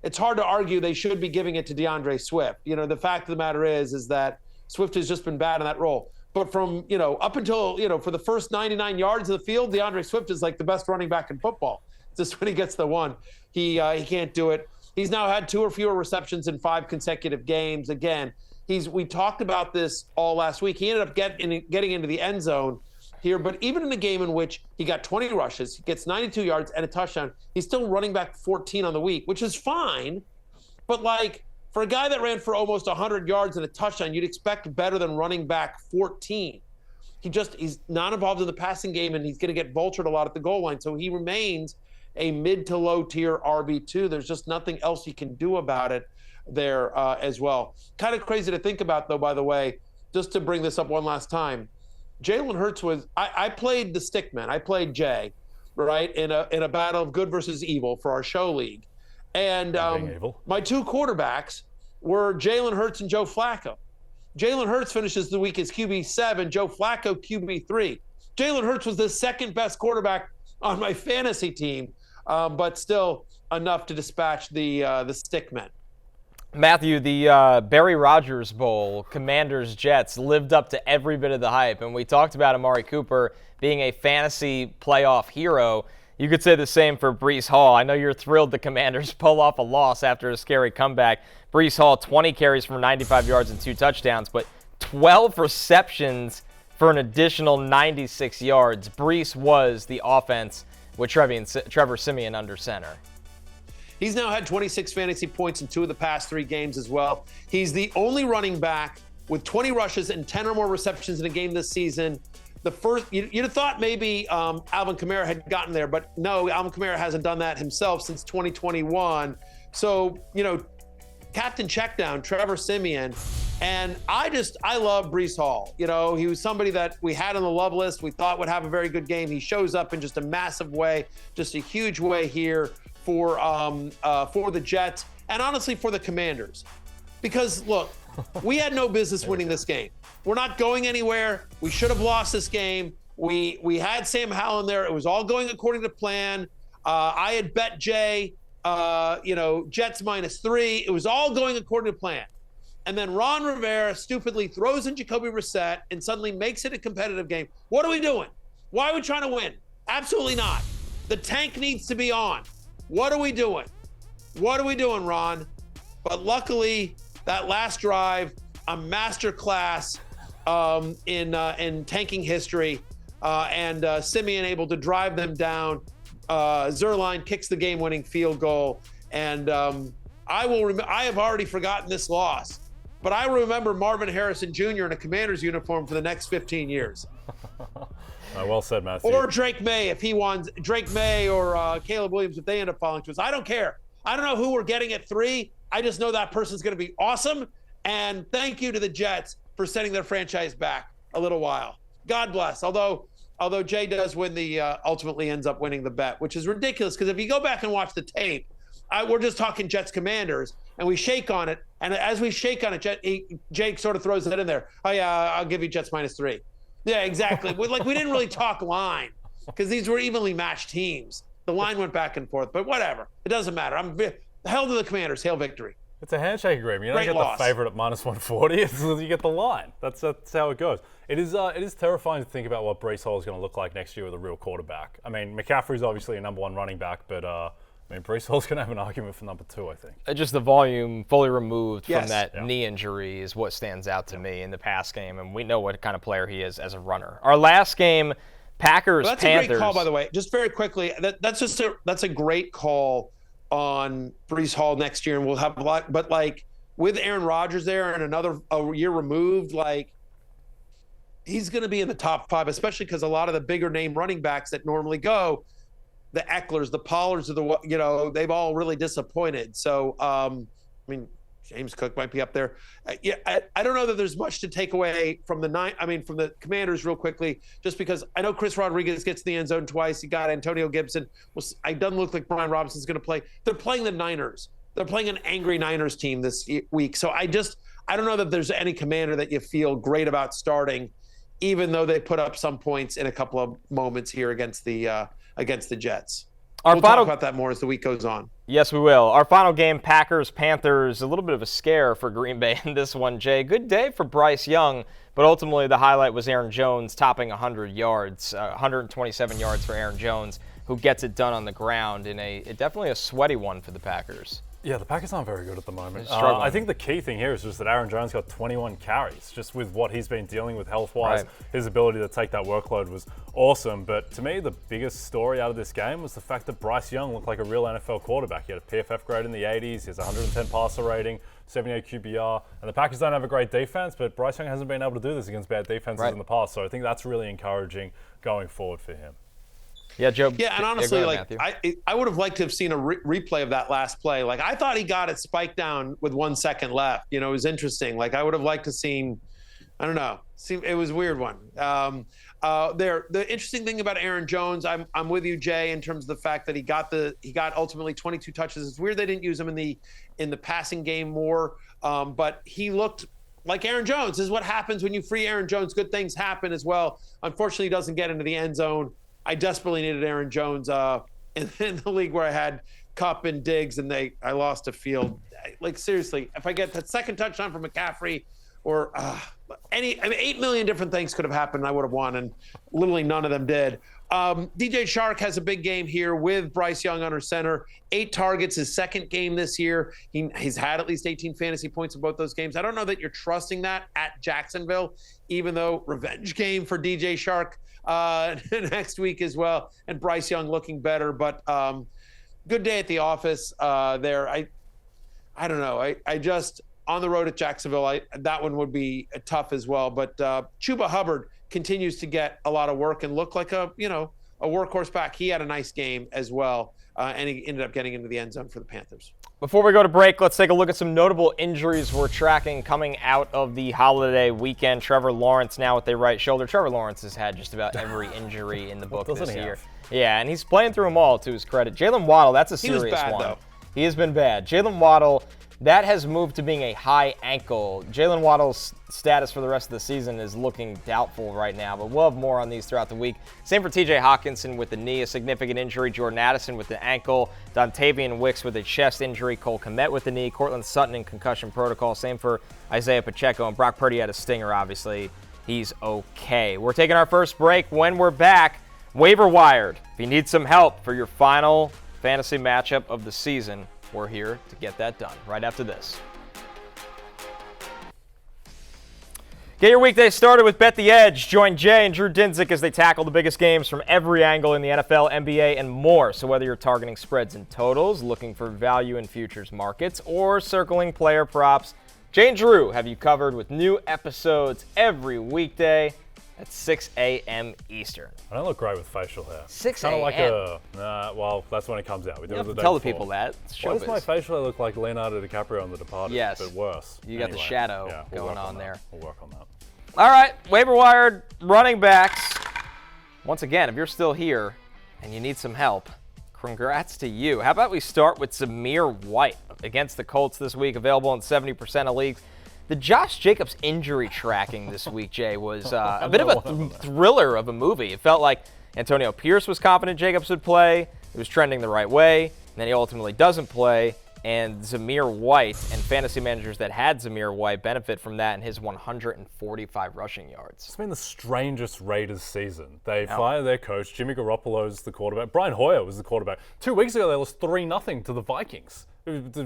it's hard to argue they should be giving it to DeAndre Swift. The fact of the matter is that Swift has just been bad in that role. But from, up until, for the first 99 yards of the field, DeAndre Swift is like the best running back in football. Just when he gets the one, he can't do it. He's now had 2 or fewer receptions in 5 consecutive games. Again, we talked about this all last week. He ended up getting into the end zone here, but even in a game in which he got 20 rushes, he gets 92 yards and a touchdown, he's still running back 14 on the week, which is fine. But for a guy that ran for almost 100 yards and a touchdown, you'd expect better than running back 14. He's not involved in the passing game, and he's going to get vultured a lot at the goal line. So he remains a mid to low tier RB2. There's just nothing else he can do about it there as well. Kind of crazy to think about, though, by the way, just to bring this up one last time. Jalen Hurts I played the stickman. I played Jay, right, in a battle of good versus evil for our show league. And my 2 quarterbacks were Jalen Hurts and Joe Flacco. Jalen Hurts finishes the week as QB7, Joe Flacco QB3. Jalen Hurts was the second best quarterback on my fantasy team, but still enough to dispatch the stickmen. Matthew, the Barry Rogers Bowl, Commanders-Jets, lived up to every bit of the hype. And we talked about Amari Cooper being a fantasy playoff hero. You could say the same for Breece Hall. I know you're thrilled the Commanders pull off a loss after a scary comeback. Breece Hall, 20 carries for 95 yards and 2 touchdowns, but 12 receptions for an additional 96 yards. Breece was the offense with Trevor Siemian under center. He's now had 26 fantasy points in 2 of the past 3 games as well. He's the only running back with 20 rushes and 10 or more receptions in a game this season. The first, you'd have thought maybe Alvin Kamara had gotten there, but no, Alvin Kamara hasn't done that himself since 2021. So, Captain Checkdown, Trevor Siemian. And I love Breece Hall. He was somebody that we had on the love list. We thought would have a very good game. He shows up in just a massive way, just a huge way here for the Jets and honestly for the Commanders. Because look, we had no business winning this game. We're not going anywhere. We should have lost this game. We had Sam Howell in there. It was all going according to plan. I had bet Jay, Jets -3. It was all going according to plan. And then Ron Rivera stupidly throws in Jacoby Brissett and suddenly makes it a competitive game. What are we doing? Why are we trying to win? Absolutely not. The tank needs to be on. What are we doing? What are we doing, Ron? But luckily, that last drive, a master class in tanking history, and Siemian able to drive them down. Zuerlein kicks the game-winning field goal, and I have already forgotten this loss, but I remember Marvin Harrison Jr. in a Commander's uniform for the next 15 years. Well said, Matthew. Or Drake Maye if he wants. Drake Maye or Caleb Williams if they end up falling to us. I don't care. I don't know who we're getting at 3. I just know that person's going to be awesome. And thank you to the Jets for sending their franchise back a little while. God bless. Although Jay does win ultimately ends up winning the bet, which is ridiculous because if you go back and watch the tape, we're just talking Jets Commanders, and we shake on it. And as we shake on it, Jake sort of throws it in there. Oh, yeah, I'll give you Jets -3. Yeah, exactly. We didn't really talk line because these were evenly matched teams. The line went back and forth, but whatever. It doesn't matter. Hell to the Commanders. Hail victory. It's a handshake agreement. You don't Great get loss. the favorite at -140. You get the line. That's how it goes. It is terrifying to think about what Breece Hall is going to look like next year with a real quarterback. I mean, McCaffrey's obviously a number 1 running back, but Breece Hall's going to have an argument for number 2, I think. Just the volume fully removed from Yes. that knee injury is what stands out to me in the pass game, and we know what kind of player he is as a runner. Our last game, Packers, Well, that's Panthers. a great call, by the way. Just very quickly, that's a great call on Breece Hall next year, and we'll have a lot. But with Aaron Rodgers there and a year removed, he's going to be in the top 5, especially because a lot of the bigger name running backs that normally go, the Ecklers, the Pollards, they've all really disappointed. So, James Cook might be up there. I don't know that there's much to take away from from the Commanders real quickly, just because I know Chris Rodriguez gets the end zone twice. You got Antonio Gibson. Well, it doesn't look like Brian Robinson's going to play. They're playing the Niners. They're playing an angry Niners team this week. So I don't know that there's any Commander that you feel great about starting, even though they put up some points in a couple of moments here against the Jets. We'll talk about that more as the week goes on. Yes, we will. Our final game, Packers, Panthers, a little bit of a scare for Green Bay in this one, Jay. Good day for Bryce Young, but ultimately the highlight was Aaron Jones topping 100 yards, 127 yards for Aaron Jones, who gets it done on the ground in definitely a sweaty one for the Packers. Yeah, the Packers aren't very good at the moment. Struggling. I think the key thing here is just that Aaron Jones got 21 carries. Just with what he's been dealing with health-wise, Right. His ability to take that workload was awesome. But to me, the biggest story out of this game was the fact that Bryce Young looked like a real NFL quarterback. He had a PFF grade in the 80s. He has a 110 passer rating, 78 QBR. And the Packers don't have a great defense, but Bryce Young hasn't been able to do this against bad defenses Right. in the past. So I think that's really encouraging going forward for him. Yeah, Joe. Yeah, and honestly, go ahead, Matthew. I would have liked to have seen a replay of that last play. I thought he got it spiked down with 1 second left. It was interesting. I would have liked to seen, I don't know. It was a weird one. The interesting thing about Aaron Jones, I'm with you, Jay, in terms of the fact that he got ultimately 22 touches. It's weird they didn't use him in the passing game more, but he looked like Aaron Jones. This is what happens when you free Aaron Jones. Good things happen as well. Unfortunately, he doesn't get into the end zone. I desperately needed Aaron Jones in the league where I had Kupp and Diggs, and I lost a field. Seriously, if I get that second touchdown from McCaffrey or 8 million different things could have happened, I would have won, and literally none of them did. DJ Chark has a big game here with Bryce Young under center. 8 targets, his second game this year. He's had at least 18 fantasy points in both those games. I don't know that you're trusting that at Jacksonville, even though revenge game for DJ Chark next week as well, and Bryce Young looking better. But good day at the office there. I don't know. I just on the road at Jacksonville, that one would be tough as well. But Chuba Hubbard continues to get a lot of work and look like a workhorse back. He had a nice game as well, and he ended up getting into the end zone for the Panthers. Before we go to break, let's take a look at some notable injuries we're tracking coming out of the holiday weekend. Trevor Lawrence now with a right shoulder. Trevor Lawrence has had just about every injury in the book this year. Yeah, and he's playing through them all, to his credit. Jaylen Waddle, that's a serious one. He was bad, though. He has been bad. Jaylen Waddle, that has moved to being a high ankle. Jaylen Waddle's status for the rest of the season is looking doubtful right now, but we'll have more on these throughout the week. Same for TJ Hockenson with the knee, a significant injury. Jordan Addison with the ankle. Dontayvion Wicks with a chest injury. Cole Kmet with the knee. Courtland Sutton in concussion protocol. Same for Isiah Pacheco. And Brock Purdy had a stinger, obviously. He's okay. We're taking our first break. When we're back, Waiver Wired. If you need some help for your final fantasy matchup of the season, we're here to get that done right after this. Get your weekday started with Bet the Edge. Join Jay and Drew Dinzik as they tackle the biggest games from every angle in the NFL, NBA, and more. So whether you're targeting spreads and totals, looking for value in futures markets, or circling player props, Jay and Drew have you covered with new episodes every weekday at 6 a.m. Eastern. I don't look great with facial hair. 6 Kind of like a.m.? well, that's when it comes out. We do You it have the to day tell the before. people that. It's Why does my showbiz. facial hair look like Leonardo DiCaprio on The Departed? Yes. But worse. You got the Anyway, shadow yeah, we'll going work on there. that. We'll work on that. All right, Waiver Wired running backs. Once again, if you're still here and you need some help, Congrats to you. How about we start with Zamir White against the Colts this week, available in 70% of leagues. The Josh Jacobs injury tracking this week, Jay, was a bit of a thriller of a movie. It felt like Antonio Pierce was confident Jacobs would play. It was trending the right way. And then he ultimately doesn't play. And Zamir White and fantasy managers that had Zamir White benefit from that in his 145 rushing yards. It's been the strangest Raiders season. They fire their coach. Jimmy Garoppolo's the quarterback. Brian Hoyer was the quarterback. 2 weeks ago, they lost 3-0 to the Vikings.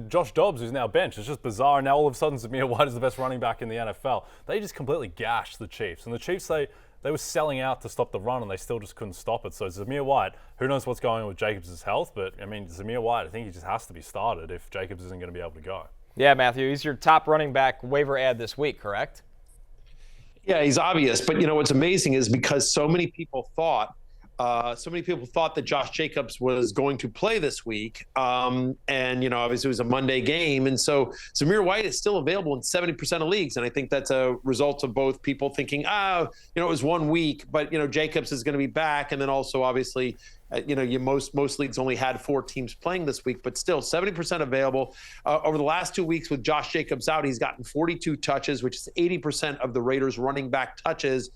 Josh Dobbs, who's now benched. It's just bizarre. Now all of a sudden, Zamir White is the best running back in the NFL. They just completely gashed the Chiefs. And the Chiefs, they were selling out to stop the run, and they still just couldn't stop it. So Zamir White, who knows what's going on with Jacobs' health, but, I mean, Zamir White, I think he just has to be started if Jacobs isn't going to be able to go. Yeah, Matthew, he's your top running back waiver ad this week, correct? Yeah, he's obvious. But, what's amazing is because so many people thought that Josh Jacobs was going to play this week. And, obviously it was a Monday game. And so Zamir White is still available in 70% of leagues. And I think that's a result of both people thinking, it was 1 week, but, Jacobs is going to be back. And then also, obviously, most leagues only had 4 teams playing this week, but still 70% available. Over the last 2 weeks with Josh Jacobs out, he's gotten 42 touches, which is 80% of the Raiders running back touches.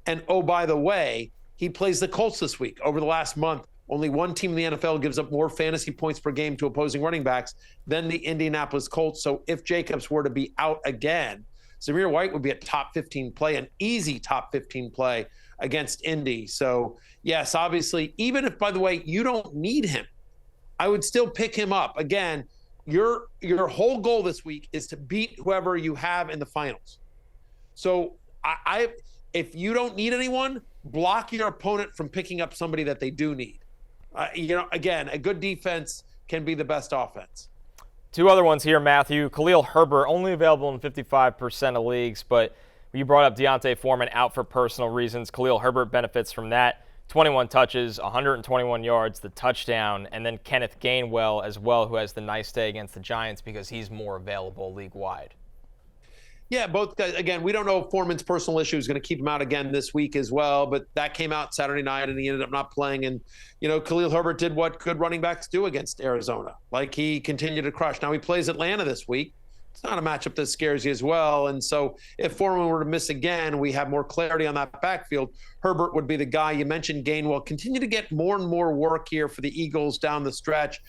And, oh, by the way, he plays the Colts this week. Over the last month, only one team in the NFL gives up more fantasy points per game to opposing running backs than the Indianapolis Colts. So if Jacobs were to be out again, Zamir White would be a top 15 play, an easy top 15 play against Indy. So, yes, obviously, even if, by the way, you don't need him, I would still pick him up. Again, your whole goal this week is to beat whoever you have in the finals. So if you don't need anyone, block your opponent from picking up somebody that they do need. Again, a good defense can be the best offense. 2 other ones here, Matthew. Khalil Herbert, only available in 55% of leagues, but you brought up Deontay Foreman out for personal reasons. Khalil Herbert benefits from that. 21 touches, 121 yards, the touchdown, and then Kenneth Gainwell as well, who has the nice day against the Giants because he's more available league-wide. Yeah, both guys. Again, we don't know if Foreman's personal issue is going to keep him out again this week as well, but that came out Saturday night and he ended up not playing. And, Khalil Herbert did what good running backs do against Arizona. Like, he continued to crush. Now he plays Atlanta this week. It's not a matchup that scares you as well. And so if Foreman were to miss again, we have more clarity on that backfield. Herbert would be the guy. You mentioned Gainwell. Continue to get more and more work here for the Eagles down the stretch.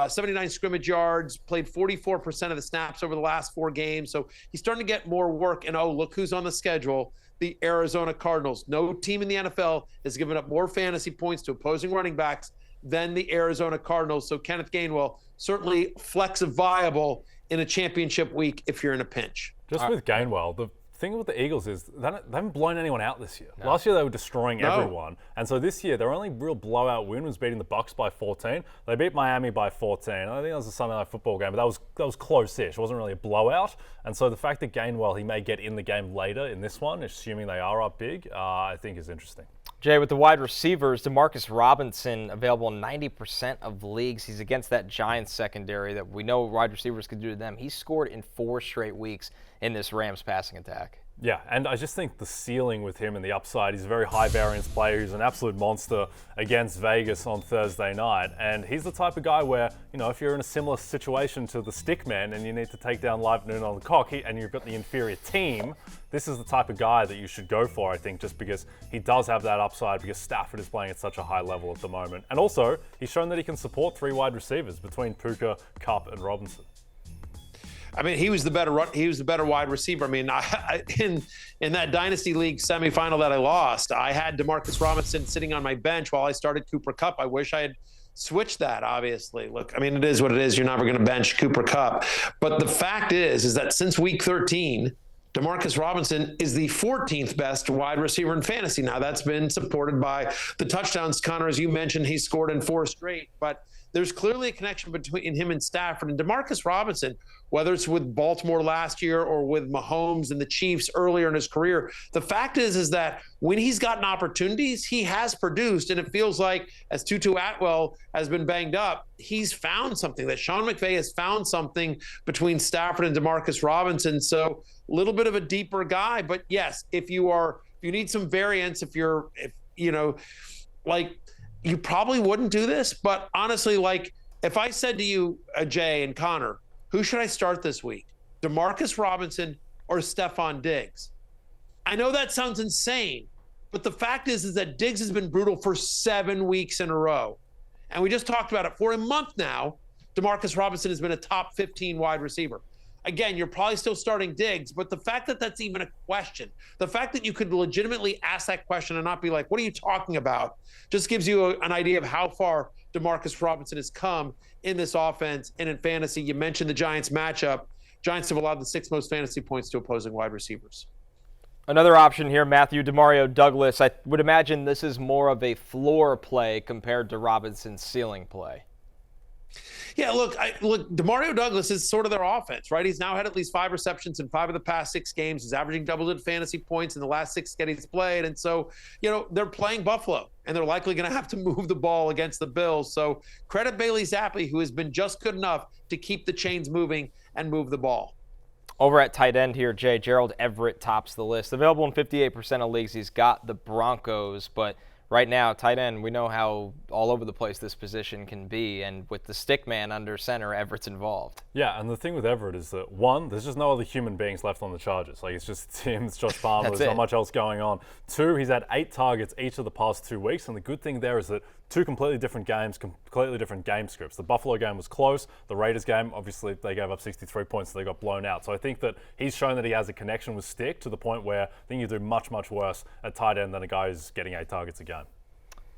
79 scrimmage yards, played 44% of the snaps over the last 4 games. So he's starting to get more work. And, look who's on the schedule, the Arizona Cardinals. No team in the NFL has given up more fantasy points to opposing running backs than the Arizona Cardinals. So Kenneth Gainwell, certainly flex viable in a championship week if you're in a pinch. Just with Gainwell, the thing with the Eagles is they haven't blown anyone out this year. No. Last year they were destroying everyone. And so this year their only real blowout win was beating the Bucs by 14. They beat Miami by 14. I think that was a Sunday Night Football game, but that was close-ish. It wasn't really a blowout. And so the fact that Gainwell, he may get in the game later in this one, assuming they are up big, I think is interesting. Jay, with the wide receivers, DeMarcus Robinson available in 90% of leagues. He's against that Giants secondary that we know wide receivers can do to them. He's scored in 4 straight weeks in this Rams passing attack. Yeah, and I just think the ceiling with him and the upside, he's a very high variance player. He's an absolute monster against Vegas on Thursday night. And he's the type of guy where, if you're in a similar situation to the stick man and you need to take down Live Noon on the cock and you've got the inferior team, this is the type of guy that you should go for, I think, just because he does have that upside because Stafford is playing at such a high level at the moment. And also, he's shown that he can support 3 wide receivers between Puka, Kupp, and Robinson. I mean, he was the better wide receiver. I mean, in that Dynasty League semifinal that I lost, I had DeMarcus Robinson sitting on my bench while I started Cooper Kupp. I wish I had switch that, obviously. Look, I mean, it is what it is. You're never going to bench Cooper Kupp. But the fact is that since week 13, DeMarcus Robinson is the 14th best wide receiver in fantasy. Now, that's been supported by the touchdowns. Connor, as you mentioned, he scored in 4 straight. But there's clearly a connection between him and Stafford. And DeMarcus Robinson, whether it's with Baltimore last year or with Mahomes and the Chiefs earlier in his career, the fact is that when he's gotten opportunities, he has produced. And it feels like, as Tutu Atwell has been banged up, he's found something, that Sean McVay has found something between Stafford and DeMarcus Robinson. So a little bit of a deeper guy. But yes, if you need some variance, you probably wouldn't do this, but honestly, like if I said to you, Jay and Connor, who should I start this week? DeMarcus Robinson or Stephon Diggs? I know that sounds insane, but the fact is that Diggs has been brutal for 7 weeks in a row. And we just talked about it. For a month now, DeMarcus Robinson has been a top 15 wide receiver. Again, you're probably still starting Diggs, but the fact that that's even a question, the fact that you could legitimately ask that question and not be like, what are you talking about, just gives you an idea of how far DeMarcus Robinson has come in this offense and in fantasy. You mentioned the Giants matchup. Giants have allowed the 6th most fantasy points to opposing wide receivers. Another option here, Matthew, Demario Douglas. I would imagine this is more of a floor play compared to Robinson's ceiling play. Yeah, look, Demario Douglas is sort of their offense, right? He's now had at least 5 receptions in 5 of the past 6 games. He's averaging double-digit fantasy points in the last 6 games he's played. And so, they're playing Buffalo, and they're likely going to have to move the ball against the Bills. So credit Bailey Zappi, who has been just good enough to keep the chains moving and move the ball. Over at tight end here, Jay, Gerald Everett tops the list. Available in 58% of leagues. He's got the Broncos, but right now, tight end, we know how all over the place this position can be, and with the stick man under center, Everett's involved. Yeah, and the thing with Everett is that, one, there's just no other human beings left on the Chargers. Like, it's just him, it's Josh Palmer, there's not much else going on. 2, he's had 8 targets each of the past 2 weeks, and the good thing there is that 2 completely different games, completely different game scripts. The Buffalo game was close. The Raiders game, obviously, they gave up 63 points, so they got blown out. So I think that he's shown that he has a connection with Stick to the point where I think you do much, much worse at tight end than a guy who's getting 8 targets a game.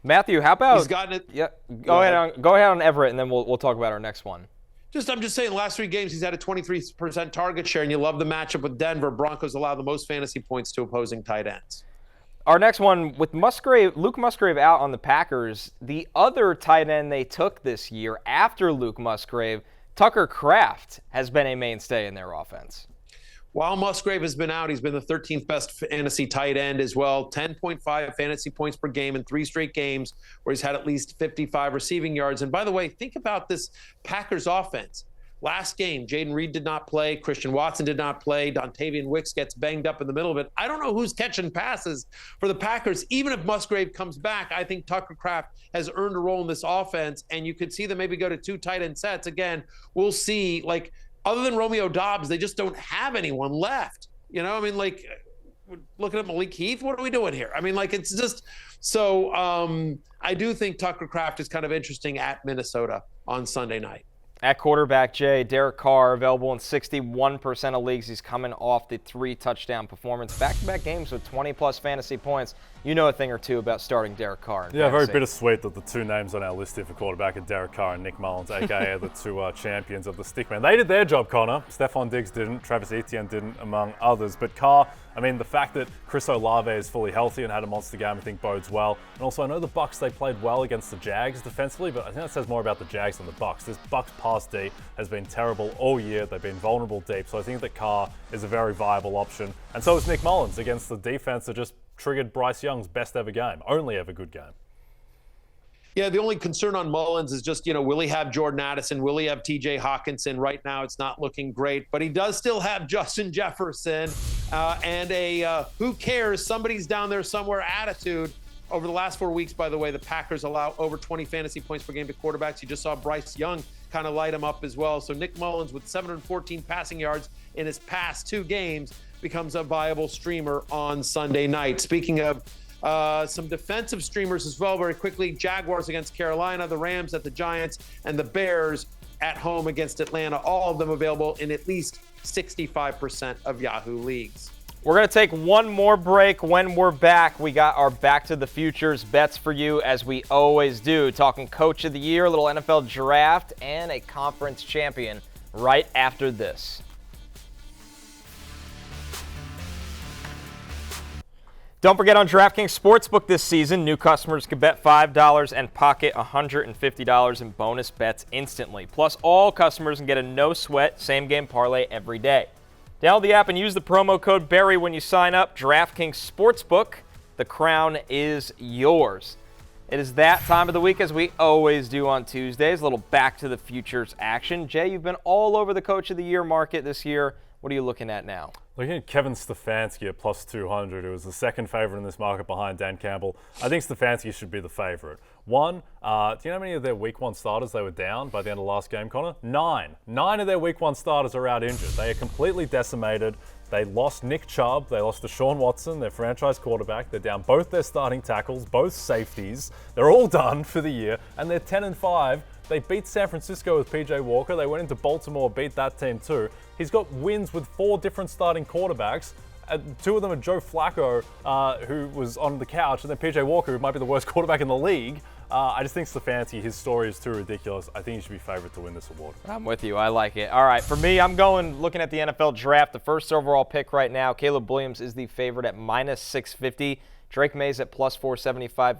Matthew, how about? He's gotten it. Yeah, go ahead on Everett, and then we'll talk about our next one. I'm just saying, last 3 games, he's had a 23% target share, and you love the matchup with Denver. Broncos allow the most fantasy points to opposing tight ends. Our next one, with Luke Musgrave out on the Packers, the other tight end they took this year after Luke Musgrave, Tucker Kraft, has been a mainstay in their offense. While Musgrave has been out, he's been the 13th best fantasy tight end as well. 10.5 fantasy points per game in 3 straight games where he's had at least 55 receiving yards. And by the way, think about this Packers offense. Last game, Jaden Reed did not play. Christian Watson did not play. Dontayvion Wicks gets banged up in the middle of it. I don't know who's catching passes for the Packers. Even if Musgrave comes back, I think Tucker Kraft has earned a role in this offense, and you could see them maybe go to 2 tight end sets. Again, we'll see. Like, other than Romeo Doubs, they just don't have anyone left. Looking at Malik Heath, what are we doing here? It's just so I do think Tucker Kraft is kind of interesting at Minnesota on Sunday night. At quarterback, Jay, Derek Carr, available in 61% of leagues. He's coming off the 3-touchdown performance. Back-to-back games with 20-plus fantasy points. You know a thing or two about starting Derek Carr. Yeah, very bittersweet that the 2 names on our list here for quarterback are Derek Carr and Nick Mullens, a.k.a. the 2 champions of the stickman. They did their job, Connor. Stephon Diggs didn't. Travis Etienne didn't, among others. But Carr, the fact that Chris Olave is fully healthy and had a monster game, I think bodes well. And also, I know the Bucs, they played well against the Jags defensively, but I think that says more about the Jags than the Bucs. This Bucs pass D has been terrible all year. They've been vulnerable deep. So I think that Carr is a very viable option. And so is Nick Mullens against the defense that just triggered Bryce Young's best ever game, only ever good game. Yeah, the only concern on Mullens is just, will he have Jordan Addison? Will he have TJ Hockenson? Right now, it's not looking great, but he does still have Justin Jefferson and a who cares, somebody's down there somewhere attitude. Over the last 4 weeks, by the way, the Packers allow over 20 fantasy points per game to quarterbacks. You just saw Bryce Young kind of light him up as well. So Nick Mullens with 714 passing yards in his past 2 games becomes a viable streamer on Sunday night. Speaking of some defensive streamers as well, very quickly, Jaguars against Carolina, the Rams at the Giants, and the Bears at home against Atlanta. All of them available in at least 65% of Yahoo leagues. We're going to take one more break. When we're back, we got our Back to the Futures bets for you, as we always do. Talking Coach of the Year, a little NFL draft, and a conference champion right after this. Don't forget, on DraftKings Sportsbook this season, new customers can bet $5 and pocket $150 in bonus bets instantly. Plus, all customers can get a no-sweat same-game parlay every day. Download the app and use the promo code Barry when you sign up. DraftKings Sportsbook, the crown is yours. It is that time of the week, as we always do on Tuesdays, a little Back to the Futures action. Jay, you've been all over the Coach of the Year market this year. What are you looking at now? Looking at Kevin Stefanski at plus 200, who was the second favorite in this market behind Dan Campbell, I think Stefanski should be the favorite. One, do you know how many of their week 1 starters they were down by the end of last game, Connor? 9. 9 of their week 1 starters are out injured. They are completely decimated. They lost Nick Chubb. They lost Deshaun Watson, their franchise quarterback. They're down both their starting tackles, both safeties. They're all done for the year, and they're 10-5. They beat San Francisco with PJ Walker. They went into Baltimore, beat that team too. He's got wins with 4 different starting quarterbacks. 2 of them are Joe Flacco, who was on the couch, and then PJ Walker, who might be the worst quarterback in the league. I just think Stefanski, his story is too ridiculous. I think he should be favored to win this award. I'm with you. I like it. All right, for me, I'm looking at the NFL draft. The first overall pick right now, Caleb Williams is the favorite at minus 650. Drake Maye's at plus 475.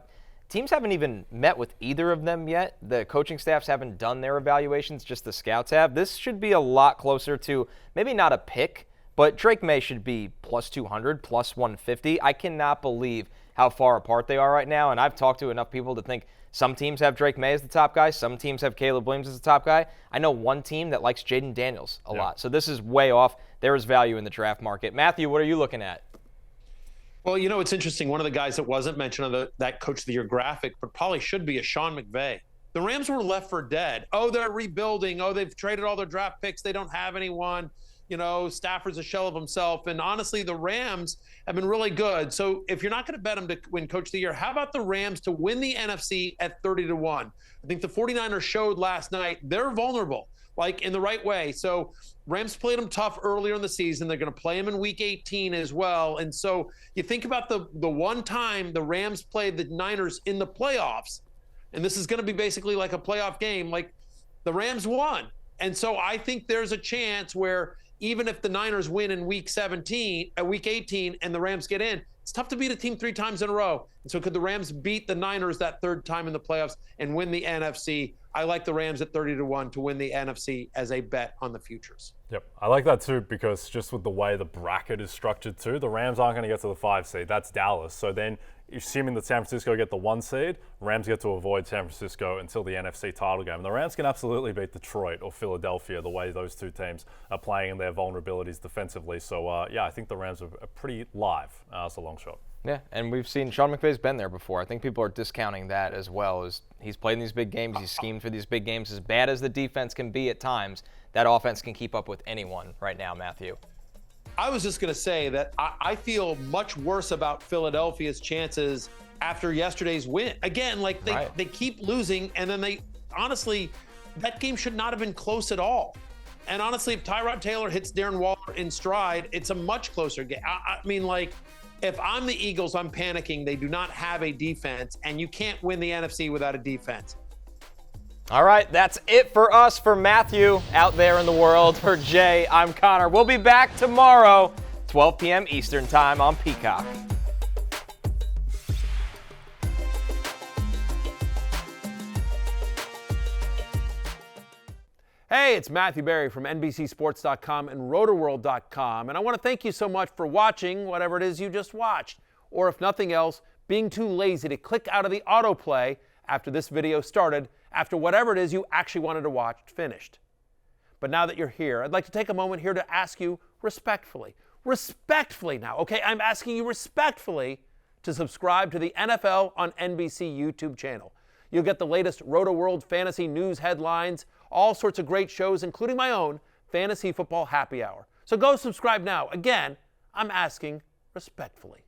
Teams haven't even met with either of them yet. The coaching staffs haven't done their evaluations, just the scouts have. This should be a lot closer to maybe not a pick, but Drake Maye should be plus 200, plus 150. I cannot believe how far apart they are right now, and I've talked to enough people to think some teams have Drake Maye as the top guy, some teams have Caleb Williams as the top guy. I know one team that likes Jaden Daniels a lot, so this is way off. There is value in the draft market. Matthew, what are you looking at? Well, you know, it's interesting. One of the guys that wasn't mentioned on that Coach of the Year graphic, but probably should be, is Sean McVay. The Rams were left for dead. Oh, they're rebuilding. Oh, they've traded all their draft picks. They don't have anyone. You know, Stafford's a shell of himself. And honestly, the Rams have been really good. So if you're not going to bet them to win Coach of the Year, how about the Rams to win the NFC at 30-1? I think the 49ers showed last night they're vulnerable, like in the right way. So Rams played them tough earlier in the season. They're going to play them in week 18 as well. And so you think about the one time the Rams played the Niners in the playoffs, and this is going to be basically like a playoff game, like the Rams won. And so I think there's a chance where even if the Niners win in week 18 and the Rams get in, it's tough to beat a team 3 times in a row. And so could the Rams beat the Niners that 3rd time in the playoffs and win the NFC? I like the Rams at 30-1 to win the NFC as a bet on the futures. Yep, I like that too, because just with the way the bracket is structured too, the Rams aren't going to get to the 5 seed. That's Dallas. So then, assuming that San Francisco get the 1 seed, Rams get to avoid San Francisco until the NFC title game. And the Rams can absolutely beat Detroit or Philadelphia the way those 2 teams are playing and their vulnerabilities defensively. So, yeah, I think the Rams are pretty live. It's a long shot. Yeah, and we've seen Sean McVay's been there before. I think people are discounting that as well. As he's played in these big games, he's schemed for these big games. As bad as the defense can be at times, that offense can keep up with anyone right now, Matthew. I was just going to say that I feel much worse about Philadelphia's chances after yesterday's win. Again, like they keep losing, and then honestly, that game should not have been close at all. And honestly, if Tyrod Taylor hits Darren Waller in stride, it's a much closer game. I mean, like, if I'm the Eagles, I'm panicking. They do not have a defense, and you can't win the NFC without a defense. All right, that's it for us. For Matthew out there in the world, for Jay, I'm Connor. We'll be back tomorrow, 12 p.m. Eastern Time on Peacock. Hey, it's Matthew Berry from NBCSports.com and Rotoworld.com, and I want to thank you so much for watching whatever it is you just watched, or if nothing else, being too lazy to click out of the autoplay after this video started, after whatever it is you actually wanted to watch finished. But now that you're here, I'd like to take a moment here to ask you respectfully now, okay? I'm asking you respectfully to subscribe to the NFL on NBC YouTube channel. You'll get the latest Rotoworld fantasy news headlines, all sorts of great shows, including my own Fantasy Football Happy Hour. So go subscribe now. Again, I'm asking respectfully.